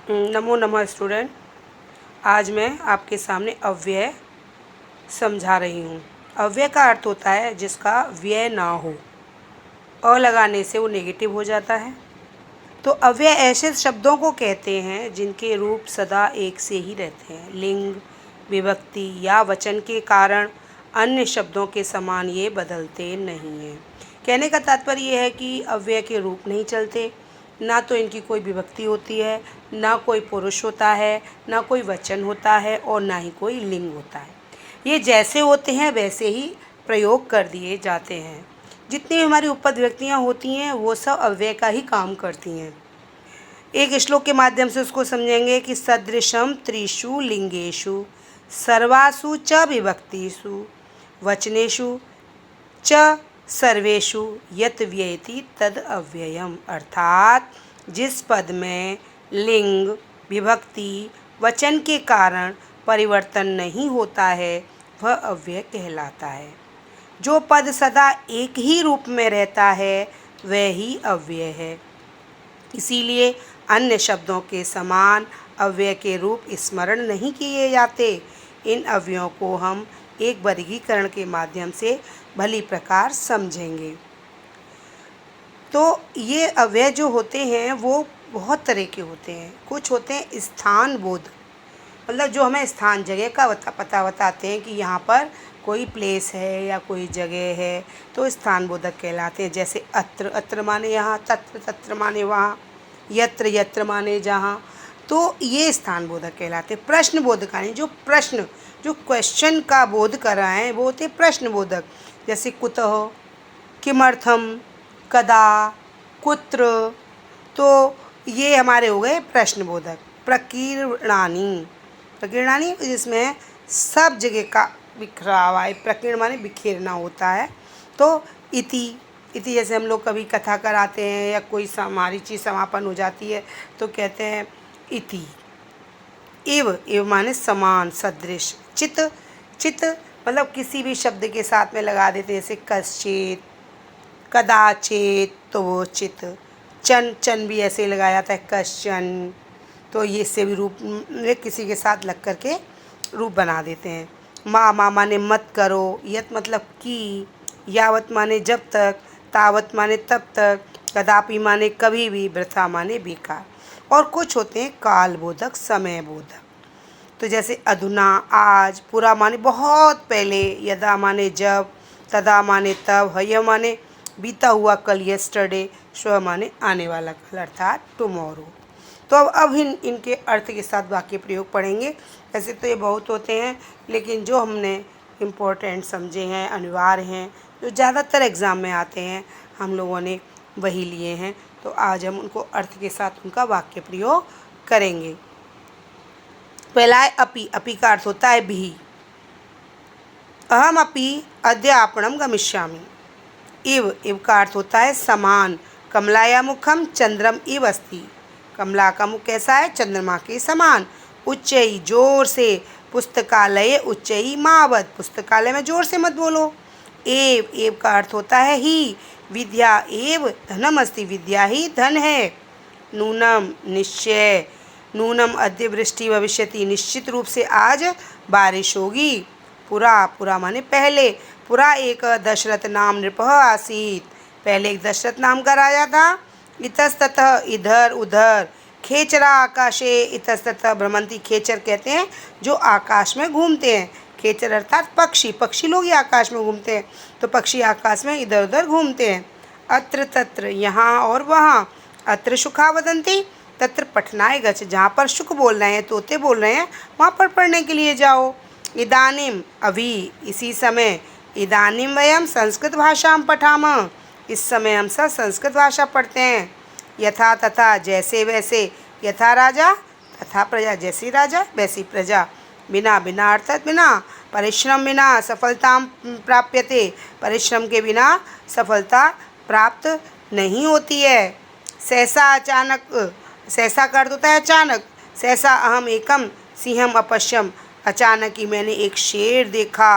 नमो नमः स्टूडेंट। आज मैं आपके सामने अव्यय समझा रही हूँ। अव्यय का अर्थ होता है जिसका व्यय ना हो। अ लगाने से वो नेगेटिव हो जाता है। तो अव्यय ऐसे शब्दों को कहते हैं जिनके रूप सदा एक से ही रहते हैं। लिंग, विभक्ति या वचन के कारण अन्य शब्दों के समान ये बदलते नहीं हैं। कहने का तात्पर्य ये है कि अव्यय के रूप नहीं चलते, ना तो इनकी कोई विभक्ति होती है, ना कोई पुरुष होता है, ना कोई वचन होता है और ना ही कोई लिंग होता है। ये जैसे होते हैं वैसे ही प्रयोग कर दिए जाते हैं। जितनी भी हमारी उपपद विभक्तियाँ होती हैं वो सब अव्यय का ही काम करती हैं। एक श्लोक के माध्यम से उसको समझेंगे कि सदृशम त्रिषु लिंगेषु सर्वासु च विभक्तिषु वचनेषु च सर्वेषु यत व्ययति तद अव्ययम। अर्थात जिस पद में लिंग, विभक्ति, वचन के कारण परिवर्तन नहीं होता है वह अव्यय कहलाता है। जो पद सदा एक ही रूप में रहता है वह ही अव्यय है। इसीलिए अन्य शब्दों के समान अव्यय के रूप स्मरण नहीं किए जाते। इन अव्ययों को हम एक वर्गीकरण के माध्यम से भली प्रकार समझेंगे। तो ये अव्यय जो होते हैं वो बहुत तरह के होते हैं। कुछ होते हैं स्थान बोध, मतलब जो हमें स्थान जगह का पता बताते हैं कि यहाँ पर कोई प्लेस है या कोई जगह है, तो स्थान बोधक कहलाते हैं। जैसे अत्र, अत्र माने यहाँ, तत्र, तत्र माने वहाँ, यत्र, यत्र माने जहाँ, तो ये स्थान बोधक कहलाते हैं। प्रश्न बोधक यानी जो प्रश्न, जो क्वेश्चन का बोध कर रहे हैं वो होते प्रश्न बोधक। जैसे कुतः, किमर्थम, कदा, कुत्र, तो ये हमारे हो गए प्रश्न बोधक। प्रकीर्णानी, प्रकीर्णानी जिसमें सब जगह का बिखरा हुआ है, प्रकीर्ण माने बिखेरना होता है। तो इति, इति जैसे हम लोग कभी कथा कराते हैं या कोई हमारी चीज़ समापन हो जाती है तो कहते हैं इति। एव, एव माने समान, सदृश। चित, चित मतलब किसी भी शब्द के साथ में लगा देते हैं, जैसे कश्चित, कदाचित, तो वो चित। चन, चन भी ऐसे लगाया जाता है, कश्चन, तो ये इससे भी रूप में किसी के साथ लग करके रूप बना देते हैं। मा, मा माने मत करो, यत मतलब कि, यावत माने जब तक, तावत माने तब तक, कदापि माने कभी भी, वृथा माने बेकार। और कुछ होते हैं काल बोधक, समय बोधक। तो जैसे अधुना, आज, पूरा माने बहुत पहले, यदा माने जब, तदा माने तब, हय माने बीता हुआ कल, यस्टरडे, श्व माने आने वाला कल अर्थात टुमारो। तो अब इनके अर्थ के साथ वाक्य प्रयोग पढ़ेंगे। ऐसे तो ये बहुत होते हैं, लेकिन जो हमने इम्पोर्टेंट समझे हैं, अनिवार्य हैं, जो ज़्यादातर एग्ज़ाम में आते हैं, हम लोगों ने वही लिए हैं। तो आज हम उनको अर्थ के साथ उनका वाक्य प्रयोग करेंगे। पहला है अपि। अपि का अर्थ होता है भी। अहम अपि अद्य आपणम गमिष्यामि। इव, इव का अर्थ होता है समान। कमलाया मुखम चंद्रम इव अस्ति। कमला का मुख कैसा है? चंद्रमा के समान। उच्चई, जोर से। पुस्तकालय उच्चई मावत, पुस्तकालय में जोर से मत बोलो। एव, एव का अर्थ होता है ही। विद्या एव धनम अस्ति, विद्या ही धन है। नूनम, निश्चय। नूनम अद्य वृष्टि भविष्यति, निश्चित रूप से आज बारिश होगी। पुरा, पुरा माने पहले। पुरा एक दशरथ नाम नृपः आसीत, पहले एक दशरथ नाम का राजा था। इतस्ततः, इधर उधर। खेचरा आकाशे, इतस्ततः भ्रमंती, खेचर कहते हैं जो आकाश में घूमते हैं। खेचर अर्थात पक्षी, पक्षी लोग ही आकाश में घूमते हैं, तो पक्षी आकाश में इधर उधर घूमते हैं। अत्र तत्र, यहाँ और वहाँ। अत्र शुका वदंती, तत्र पठनाय गच्छ, जहाँ पर शुक बोल रहे हैं, तोते बोल रहे हैं, वहाँ पर पढ़ने के लिए जाओ। इदानीम, अभी, इसी समय। इदानीम वयम संस्कृत भाषा पठामः, इस समय हम सब संस्कृत भाषा पढ़ते हैं। यथा तथा, जैसे वैसे। यथा राजा तथा प्रजा, जैसी राजा वैसी प्रजा। बिना, बिना अर्थात बिना। परिश्रम बिना सफलता प्राप्यते, परिश्रम के बिना सफलता प्राप्त नहीं होती है। सहसा, अचानक। सहसा का अर्थ होता है अचानक। सहसा अहम एकम सिंहम अपश्यम, अचानक ही मैंने एक शेर देखा।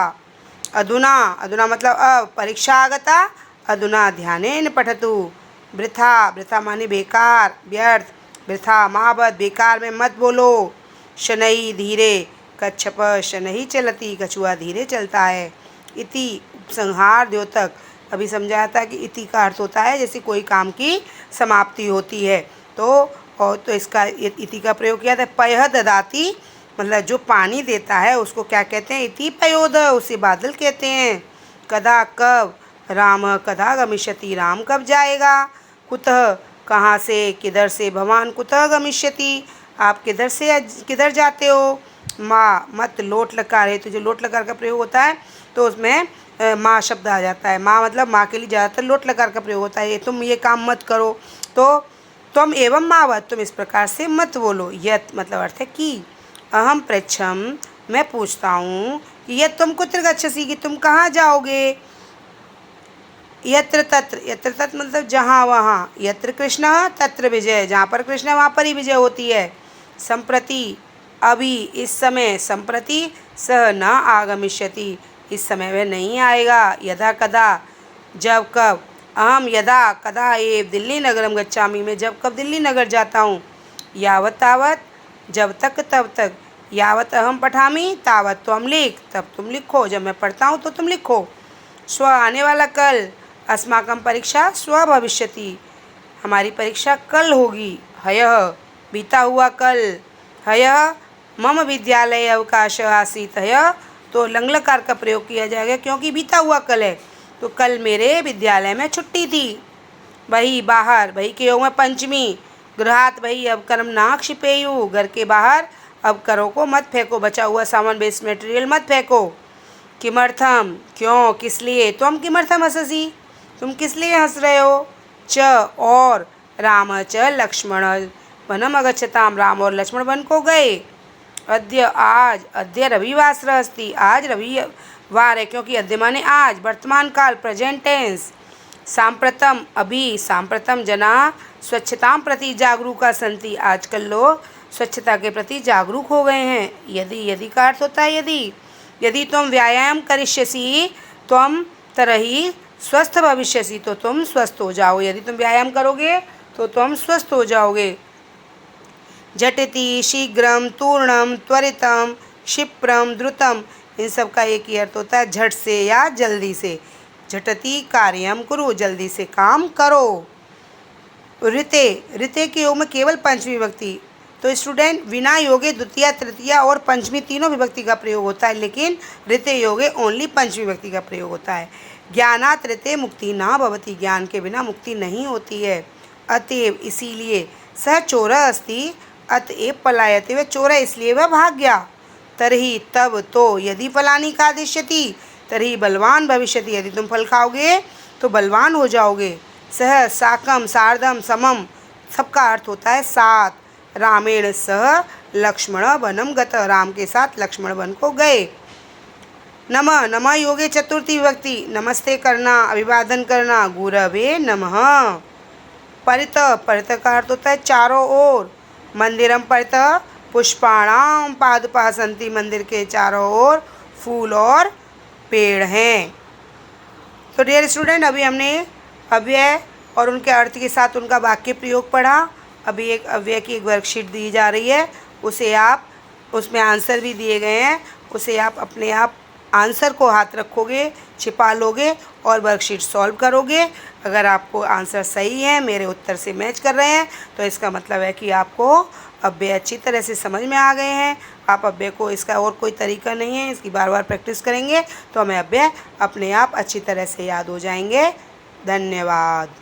अधुना, अधुना मतलब अब। परीक्षा आगता, अधुना ध्यानेन पठतु। वृथा, वृथा माने बेकार, व्यर्थ। वृथा महावत बेकार में मत बोलो। शनैः धीरे, कच्छप शनैः चलति, कछुआ धीरे चलता है। इति उपसंहार द्योतक, अभी समझाया था कि इति का अर्थ होता है जैसे कोई काम की समाप्ति होती है। तो इसका इति का प्रयोग किया था। पयः ददाति, मतलब जो पानी देता है उसको क्या कहते हैं? इति पयोद, उसे बादल कहते हैं। कदा कब, राम कदा गमिष्यति, राम कब जाएगा। कुतः कहाँ से, किधर से, भवान कुतः गमिष्यति, आप किधर जाते हो। माँ मत लोट लकार है, तो जो लोट लकार का प्रयोग होता है तो उसमें माँ शब्द आ जाता है। माँ मतलब माँ के लिए ज़्यादातर लोट लकार का प्रयोग होता है। तुम ये काम मत करो, तो तुम एवं मावत, तुम इस प्रकार से मत बोलो। यत मतलब अर्थ है कि। अहम पृच्छम, मैं पूछता हूँ कि यत तुम कुत्र गच्छसि, कि तुम कहाँ जाओगे। यत्र तत्र मतलब जहाँ वहाँ। यत्र कृष्ण तत्र विजय, जहाँ पर कृष्ण वहाँ पर ही विजय होती है। संप्रति अभी, इस समय। संप्रति सह न आगमिष्यति, इस समय वह नहीं आएगा। यदा कदा, जब कब। अहम यदा कदा एव दिल्ली नगरम गच्छामि, मैं जब कब दिल्ली नगर जाता हूँ। यावत तावत, जब तक तब तक। यावत अहम पठामि तावत त्वम लिख, तब तुम लिखो, जब मैं पढ़ता हूँ तो तुम लिखो। स्व आने वाला कल। अस्माकं परीक्षा स्व भविष्यति, हमारी परीक्षा कल होगी। हयः बीता हुआ कल। हयः मम विद्यालय अवकाश आसीत्, हयः तो लंगलकार का प्रयोग किया जाएगा क्योंकि बीता हुआ कल है, तो कल मेरे विद्यालय में छुट्टी थी। वही बाहर, वही के योग में पंचमी। गृहात वही अवकरम ना क्षिपेयु, घर के बाहर अवकरों को मत फेंको, बचा हुआ सामान वेस्ट मटेरियल मत फेंको। किमर्थम क्यों, किस लिए। तुम किमर्थम हंससी, तुम किस लिए हंस रहे हो। च और, राम च लक्ष्मण वनम अगच्छताम, राम और लक्ष्मण वन को गए। अद्य आज, अद्य रविवासर अस्ति, आज रविवार है क्योंकि अद्य माने आज, वर्तमान काल प्रेजेंट टेंस। सांप्रतम अभी, सांप्रतम जना स्वच्छतां प्रति जागरूका सन्ति, आजकल लोग स्वच्छता के प्रति जागरूक हो गए हैं। यदि का अर्थ होता है यदि। यदि तुम व्यायाम करिष्यसि त्वं तर्हि स्वस्थ भविष्यसि, तो तुम स्वस्थ हो जाओ। यदि तुम व्यायाम करोगे तो तुम स्वस्थ हो जाओगे। झटिति शीघ्रम, तूर्णम, त्वरितम, क्षिप्रम, द्रुतम, इन सब का एक ही अर्थ होता है झट से या जल्दी से। झटति कार्यम कुरु, जल्दी से काम करो। ऋते के योग में केवल पंचमी विभक्ति, तो स्टूडेंट विना योगे द्वितीया तृतीया और पंचमी तीनों विभक्ति का प्रयोग होता है, लेकिन ऋते योगे ओनली पंचमी विभक्ति का प्रयोग होता है। ज्ञानात् ऋते मुक्ति न भवति, ज्ञान के बिना मुक्ति नहीं होती है। अतएव इसीलिए सह चोरः अस्ति, अतएव पलायते, वह चोर है इसलिए वह भाग गया। तर्हि तब तो, यदि फलानि खादिष्यति तर्हि बलवान भविष्यति, यदि तुम फल खाओगे तो बलवान हो जाओगे। सह साकम सार्धम समम, सबका अर्थ होता है साथ। रामेण सह लक्ष्मण वनम गत, राम के साथ लक्ष्मण वन को गए। नमः, नमः योगे चतुर्थी विभक्ति, नमस्ते करना, अभिवादन करना। गुरवे नमः। परित, परित का अर्थ होता है चारों ओर। मंदिरम परित पुष्पाणाम पादुकाः सन्ति, मंदिर के चारों ओर फूल और पेड़ हैं। तो डियर स्टूडेंट, अभी हमने अव्यय और उनके अर्थ के साथ उनका वाक्य प्रयोग पढ़ा। अभी एक अव्यय की एक वर्कशीट दी जा रही है, उसे आप, उसमें आंसर भी दिए गए हैं, उसे आप अपने आप आंसर को हाथ रखोगे, छिपा लोगे और वर्कशीट सॉल्व करोगे। अगर आपको आंसर सही है, मेरे उत्तर से मैच कर रहे हैं, तो इसका मतलब है कि आपको अव्यय अच्छी तरह से समझ में आ गए हैं। आप अव्यय को, इसका और कोई तरीका नहीं है, इसकी बार बार प्रैक्टिस करेंगे तो हमें अव्यय अपने आप अच्छी तरह से याद हो जाएंगे। धन्यवाद।